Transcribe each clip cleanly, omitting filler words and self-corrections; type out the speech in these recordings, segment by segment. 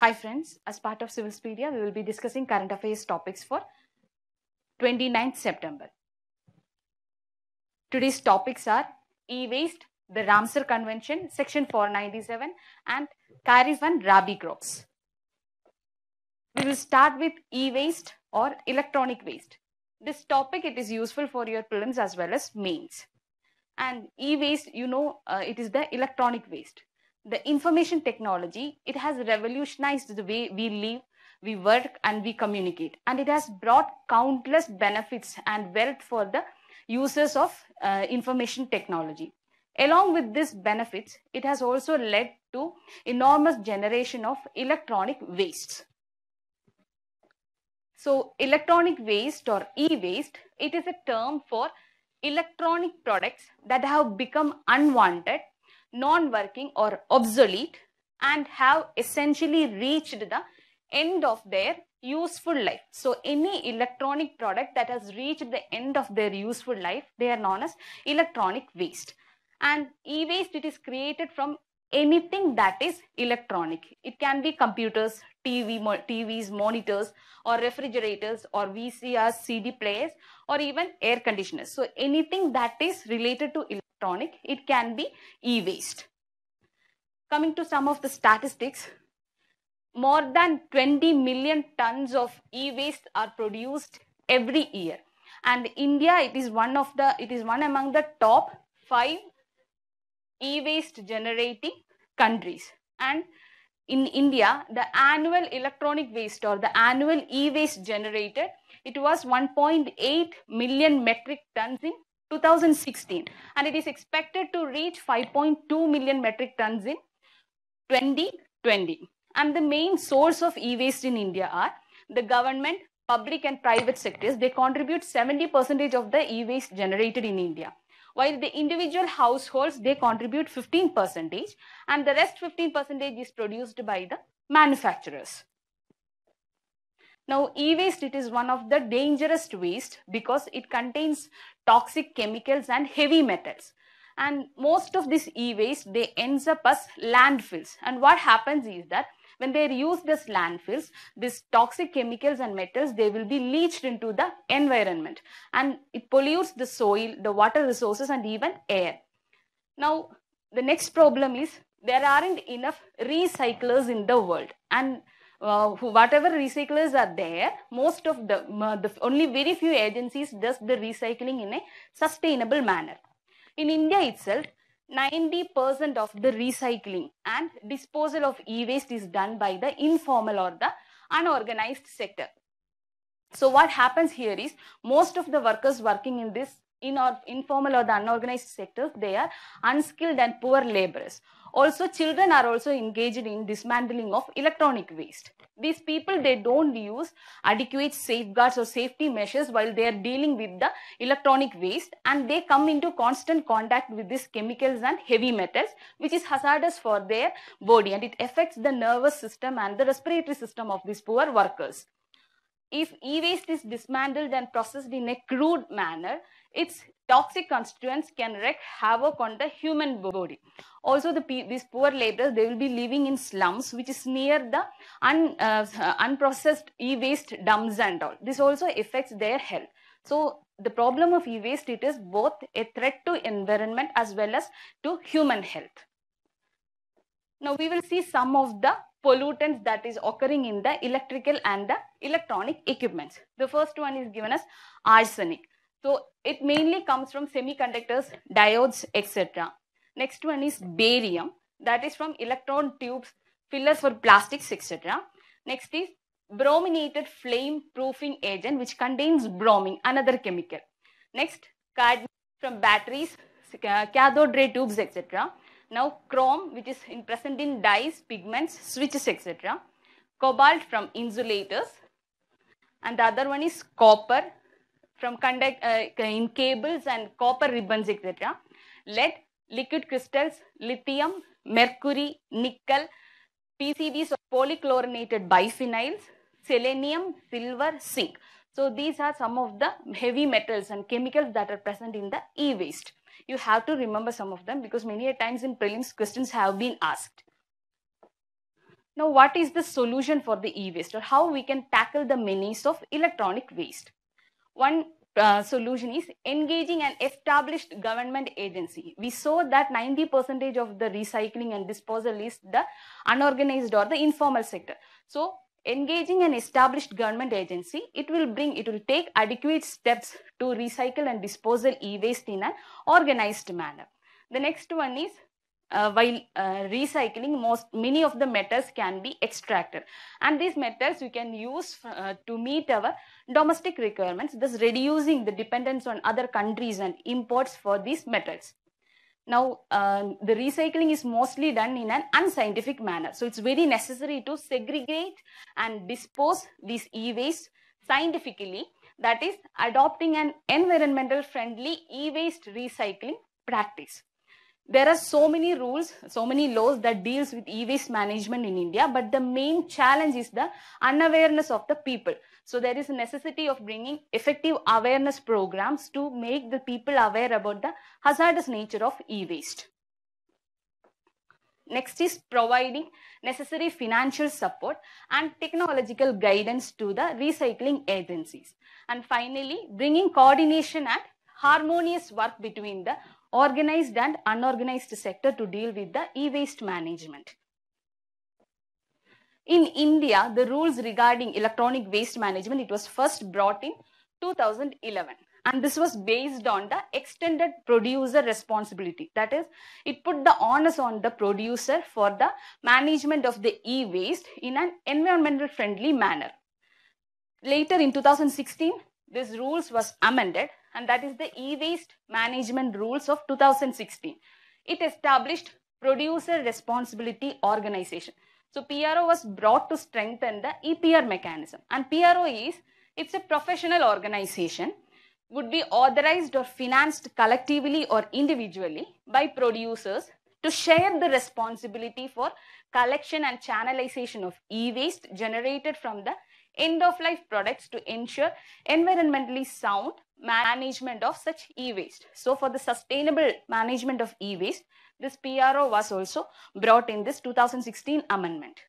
Hi friends, as part of Civilspedia, we will be discussing current affairs topics for 29th September. Today's topics are e-waste, the Ramsar Convention, section 497 and Kharif and Rabi crops. We will start with e-waste or electronic waste. This topic, it is useful for your prelims as well as mains. And e-waste, it is the electronic waste. The information technology, it has revolutionized the way we live, we work and we communicate. And it has brought countless benefits and wealth for the users of information technology. Along with these benefits, it has also led to enormous generation of electronic wastes. So electronic waste or e-waste, it is a term for electronic products that have become unwanted, non-working or obsolete and have essentially reached the end of their useful life. So any electronic product that has reached the end of their useful life, they are known as electronic waste. And e-waste, it is created from anything that is electronic. It can be computers, TVs, monitors or refrigerators or VCRs, CD players or even air conditioners. So anything that is related to electronic, it can be e-waste. Coming to some of the statistics, more than 20 million tons of e-waste are produced every year. And India, it is one among the top 5 e-waste generating countries. And in India, the annual electronic waste or the annual e-waste generated, it was 1.8 million metric tons in 2016. And it is expected to reach 5.2 million metric tons in 2020. And the main source of e-waste in India are the government, public and private sectors. They contribute 70% of the e-waste generated in India. While the individual households, they contribute 15% and the rest 15% is produced by the manufacturers. Now, e-waste, it is one of the dangerous waste because it contains toxic chemicals and heavy metals. And most of this e-waste, they ends up as landfills. And what happens is that when they are used as landfills, these toxic chemicals and metals, they will be leached into the environment and it pollutes the soil, the water resources and even air. Now, the next problem is there aren't enough recyclers in the world, and whatever recyclers are there, most of only very few agencies does the recycling in a sustainable manner. In India itself, 90% of the recycling and disposal of e-waste is done by the informal or the unorganized sector. So what happens here is most of the workers working in this informal or the unorganized sectors, they are unskilled and poor laborers. Also, children are also engaged in dismantling of electronic waste. These people, they don't use adequate safeguards or safety measures while they are dealing with the electronic waste, and they come into constant contact with these chemicals and heavy metals, which is hazardous for their body, and it affects the nervous system and the respiratory system of these poor workers. If e-waste is dismantled and processed in a crude manner, its toxic constituents can wreak havoc on the human body. Also, these poor laborers, they will be living in slums, which is near the unprocessed e-waste dumps and all. This also affects their health. So, the problem of e-waste, it is both a threat to environment as well as to human health. Now, we will see some of the pollutants that is occurring in the electrical and the electronic equipments. The first one is given as arsenic. So it mainly comes from semiconductors, diodes, etc. Next one is barium, that is from electron tubes, fillers for plastics, etc. Next is brominated flame proofing agent, which contains bromine, another chemical. Next, cadmium from batteries, cathode ray tubes, etc. Now, chrome, which is present in dyes, pigments, switches, etc. Cobalt from insulators. And the other one is copper from in cables and copper ribbons, etc. Lead, liquid crystals, lithium, mercury, nickel, PCBs or polychlorinated biphenyls, selenium, silver, zinc. So these are some of the heavy metals and chemicals that are present in the e-waste. You have to remember some of them because many a times in prelims questions have been asked. Now, what is the solution for the e-waste, or how we can tackle the menace of electronic waste? One solution is engaging an established government agency. We saw that 90% of the recycling and disposal is the unorganized or the informal sector. So engaging an established government agency, it will take adequate steps to recycle and disposal e-waste in an organized manner. The next one is while recycling, many of the metals can be extracted, and these metals we can use to meet our domestic requirements, thus reducing the dependence on other countries and imports for these metals. Now, the recycling is mostly done in an unscientific manner, so it's very necessary to segregate and dispose these e-waste scientifically, that is adopting an environmental friendly e-waste recycling practice. There are so many rules, so many laws that deals with e-waste management in India, but the main challenge is the unawareness of the people. So there is a necessity of bringing effective awareness programs to make the people aware about the hazardous nature of e-waste. Next is providing necessary financial support and technological guidance to the recycling agencies. And finally, bringing coordination and harmonious work between the organized and unorganized sector to deal with the e-waste management. In India, the rules regarding electronic waste management, it was first brought in 2011. And this was based on the extended producer responsibility. That is, it put the onus on the producer for the management of the e-waste in an environmental friendly manner. Later in 2016, this rules was amended, and that is the e-waste management rules of 2016. It established producer responsibility organization. So PRO was brought to strengthen the EPR mechanism, and PRO it's a professional organization, would be authorized or financed collectively or individually by producers to share the responsibility for collection and channelization of e-waste generated from the end-of-life products to ensure environmentally sound management of such e-waste. So for the sustainable management of e-waste, this PRO was also brought in this 2016 amendment.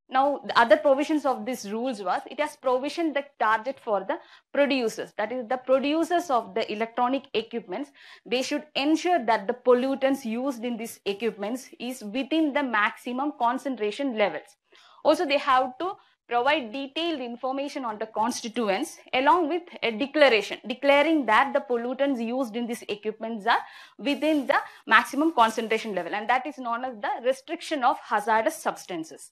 Now, the other provisions of these rules was, it has provisioned the target for the producers, that is the producers of the electronic equipments. They should ensure that the pollutants used in these equipments is within the maximum concentration levels. Also, they have to provide detailed information on the constituents along with a declaration declaring that the pollutants used in these equipments are within the maximum concentration level, and that is known as the restriction of hazardous substances.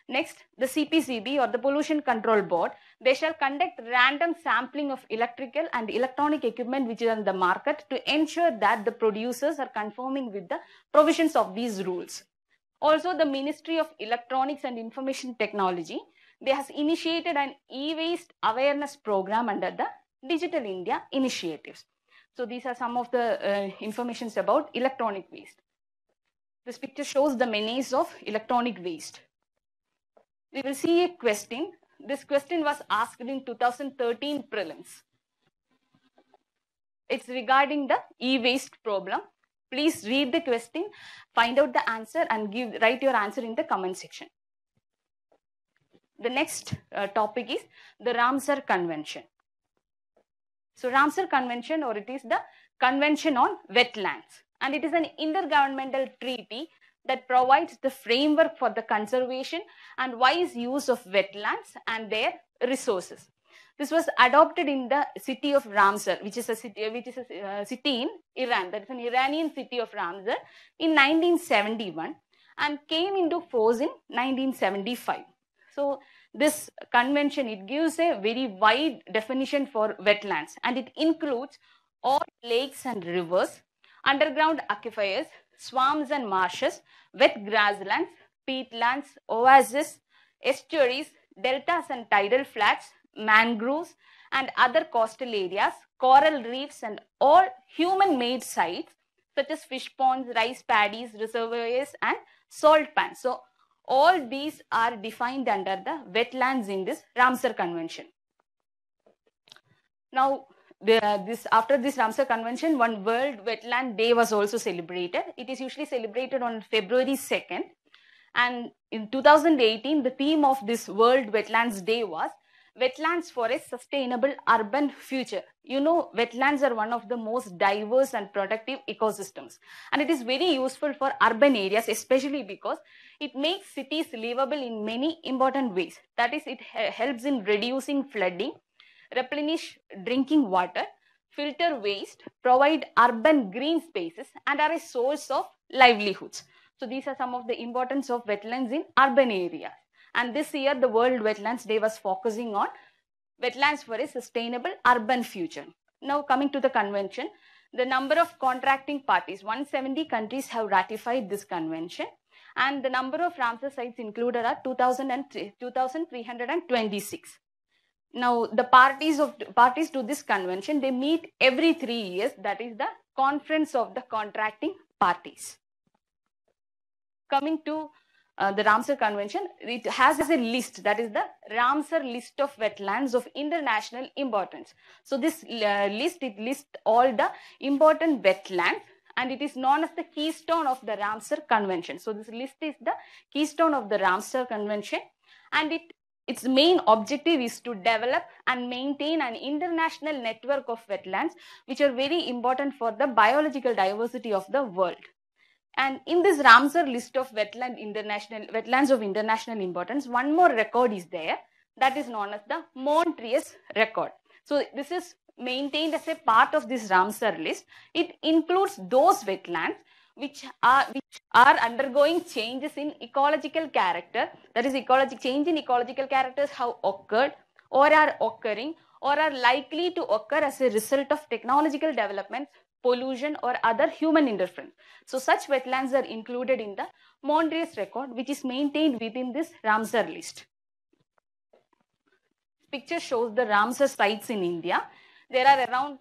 Next, the CPCB or the Pollution Control Board, they shall conduct random sampling of electrical and electronic equipment which is on the market to ensure that the producers are conforming with the provisions of these rules. Also, the Ministry of Electronics and Information Technology, they has initiated an e-waste awareness program under the Digital India initiatives. So these are some of the informations about electronic waste. This picture shows the menace of electronic waste. We will see a question. This question was asked in 2013 prelims. It's regarding the e-waste problem. Please read the question, find out the answer and write your answer in the comment section. The next topic is the Ramsar Convention. So Ramsar Convention, or it is the Convention on Wetlands, and it is an intergovernmental treaty that provides the framework for the conservation and wise use of wetlands and their resources. This was adopted in the city of Ramsar, which is a city in Iran. That is an Iranian city of Ramsar in 1971 and came into force in 1975. So this convention, it gives a very wide definition for wetlands, and it includes all lakes and rivers, underground aquifers, swamps and marshes, wet grasslands, peatlands, oases, estuaries, deltas and tidal flats, mangroves and other coastal areas, coral reefs and all human-made sites such as fish ponds, rice paddies, reservoirs and salt pans. So all these are defined under the wetlands in this Ramsar Convention. Now, after this Ramsar Convention, one World Wetland Day was also celebrated. It is usually celebrated on February 2nd. And in 2018, the theme of this World Wetlands Day was Wetlands for a Sustainable Urban Future. You know, wetlands are one of the most diverse and productive ecosystems. And it is very useful for urban areas, especially because it makes cities livable in many important ways. That is, it helps in reducing flooding, replenish drinking water, filter waste, provide urban green spaces, and are a source of livelihoods. So these are some of the importance of wetlands in urban areas. And this year, the World Wetlands Day was focusing on wetlands for a sustainable urban future. Now coming to the convention, the number of contracting parties, 170 countries have ratified this convention, and the number of Ramsar sites included are 2,326. Now the parties to this convention, they meet every 3 years. That is the conference of the contracting parties. Coming to the Ramsar Convention, it has a list, that is the Ramsar list of wetlands of international importance. So this list, it lists all the important wetlands, and it is known as the keystone of the Ramsar Convention. So this list is the keystone of the Ramsar Convention, and its main objective is to develop and maintain an international network of wetlands, which are very important for the biological diversity of the world. And in this Ramsar list of wetlands of international importance, one more record is there, that is known as the Montreuil's record. So this is maintained as a part of this Ramsar list. It includes those wetlands which are undergoing changes in ecological character, that is, change in ecological characters have occurred or are occurring or are likely to occur as a result of technological developments, pollution, or other human interference. So such wetlands are included in the Montreuil's record, which is maintained within this Ramsar list. Picture shows the Ramsar sites in India. There are around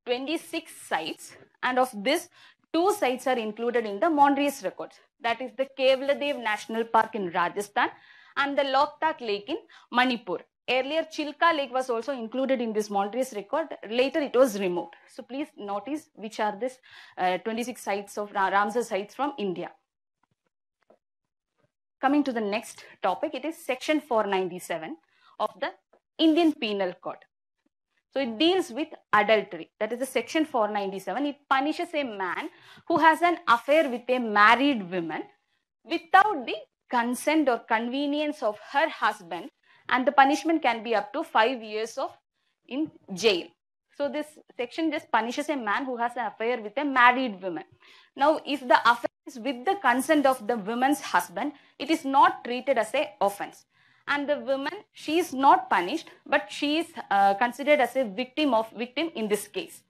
26 sites, and of this, 2 sites are included in the Montreuil's records. That is the Kevladev National Park in Rajasthan and the Loktak Lake in Manipur. Earlier, Chilka Lake was also included in this Montreuil's record. Later, it was removed. So please notice which are these 26 sites of Ramsar sites from India. Coming to the next topic, it is Section 497 of the Indian Penal Code. So it deals with adultery. That is the Section 497. It punishes a man who has an affair with a married woman without the consent or convenience of her husband, and the punishment can be up to 5 years in jail. So this section just punishes a man who has an affair with a married woman. Now, if the affair is with the consent of the woman's husband, it is not treated as an offense. And the woman, she is not punished, but she is considered as a victim in this case.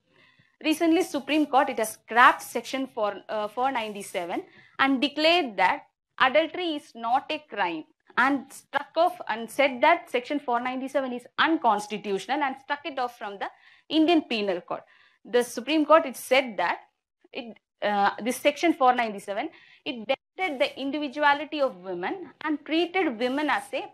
Recently, Supreme Court, it has scrapped Section 497 and declared that adultery is not a crime, and struck off and said that Section 497 is unconstitutional and struck it off from the Indian Penal Code. The Supreme Court, it said that this Section 497, it dented the individuality of women and treated women as a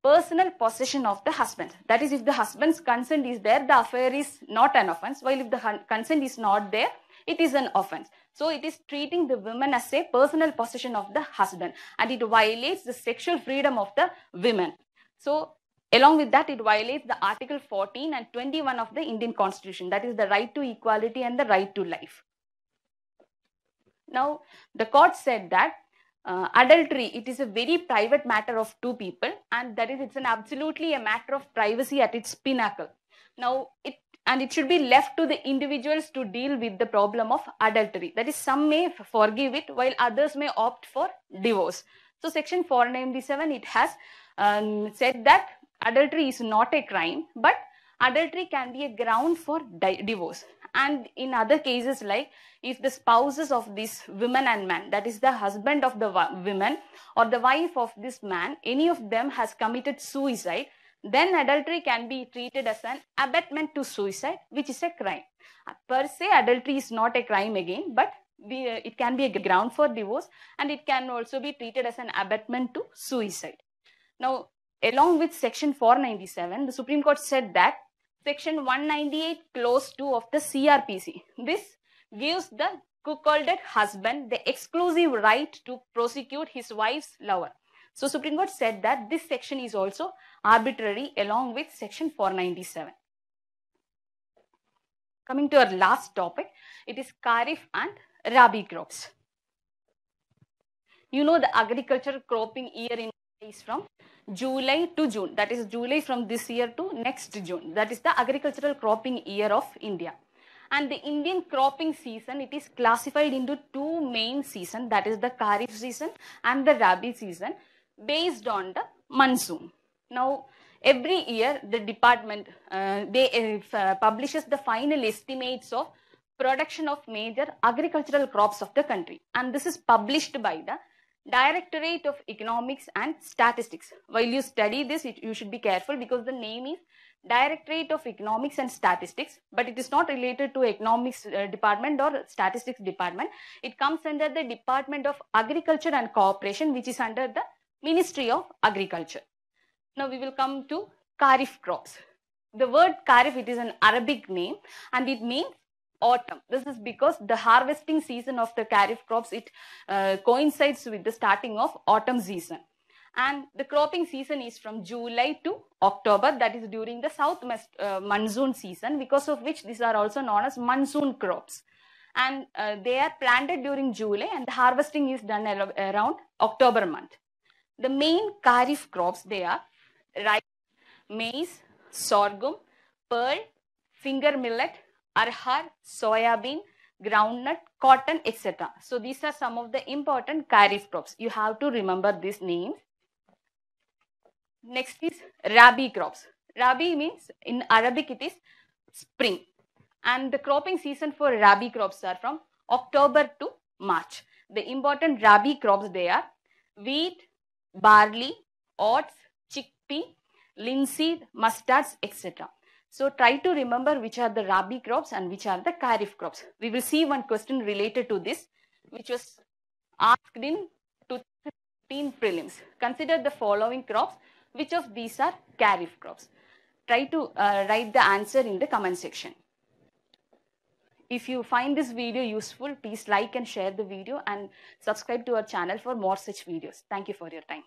personal possession of the husband. That is, if the husband's consent is there, the affair is not an offense, while if the consent is not there, it is an offense. So it is treating the women as a personal possession of the husband, and it violates the sexual freedom of the women. So along with that, it violates the Article 14 and 21 of the Indian Constitution, that is the right to equality and the right to life. Now, the court said that adultery, it is a very private matter of 2 people, and that is, it's absolutely a matter of privacy at its pinnacle. Now, it should be left to the individuals to deal with the problem of adultery. That is, some may forgive it while others may opt for divorce. So Section 497, it has said that adultery is not a crime, but adultery can be a ground for divorce. And in other cases, like if the spouses of this woman and man, that is the husband of the woman or the wife of this man, any of them has committed suicide, then adultery can be treated as an abetment to suicide, which is a crime. Per se, adultery is not a crime again, but it can be a ground for divorce, and it can also be treated as an abetment to suicide. Now, along with Section 497, the Supreme Court said that Section 198 Clause 2 of the CRPC, this gives the cuckolded husband the exclusive right to prosecute his wife's lover. So Supreme Court said that this section is also arbitrary along with section 497. Coming to our last topic, it is Kharif and Rabi crops. You know the agricultural cropping year in India is from July to June. That is July from this year to next June. That is the agricultural cropping year of India. And the Indian cropping season, it is classified into two main seasons, that is the Kharif season and the Rabi season, based on the monsoon. Now, every year the department publishes the final estimates of production of major agricultural crops of the country, and this is published by the Directorate of Economics and Statistics. While you study this, you should be careful because the name is Directorate of Economics and Statistics, but it is not related to economics department or statistics department. It comes under the Department of Agriculture and Cooperation, which is under the Ministry of Agriculture. Now we will come to Kharif crops. The word Kharif, it is an Arabic name and it means autumn. This is because the harvesting season of the Kharif crops, it coincides with the starting of autumn season. And the cropping season is from July to October, that is during the southwest monsoon season, because of which these are also known as monsoon crops. And they are planted during July and the harvesting is done around October month. The main Kharif crops, they are rice, maize, sorghum, pearl, finger millet, arhar, soya bean, groundnut, cotton, etc. So these are some of the important Kharif crops. You have to remember these names. Next is Rabi crops. Rabi means in Arabic it is spring, and the cropping season for Rabi crops are from October to March. The important Rabi crops, they are wheat, barley, oats, chickpea, linseed, mustards, etc. So try to remember which are the Rabi crops and which are the Kharif crops. We will see one question related to this, which was asked in 2015 prelims. Consider the following crops. Which of these are Kharif crops? Try to write the answer in the comment section. If you find this video useful, please like and share the video and subscribe to our channel for more such videos. Thank you for your time.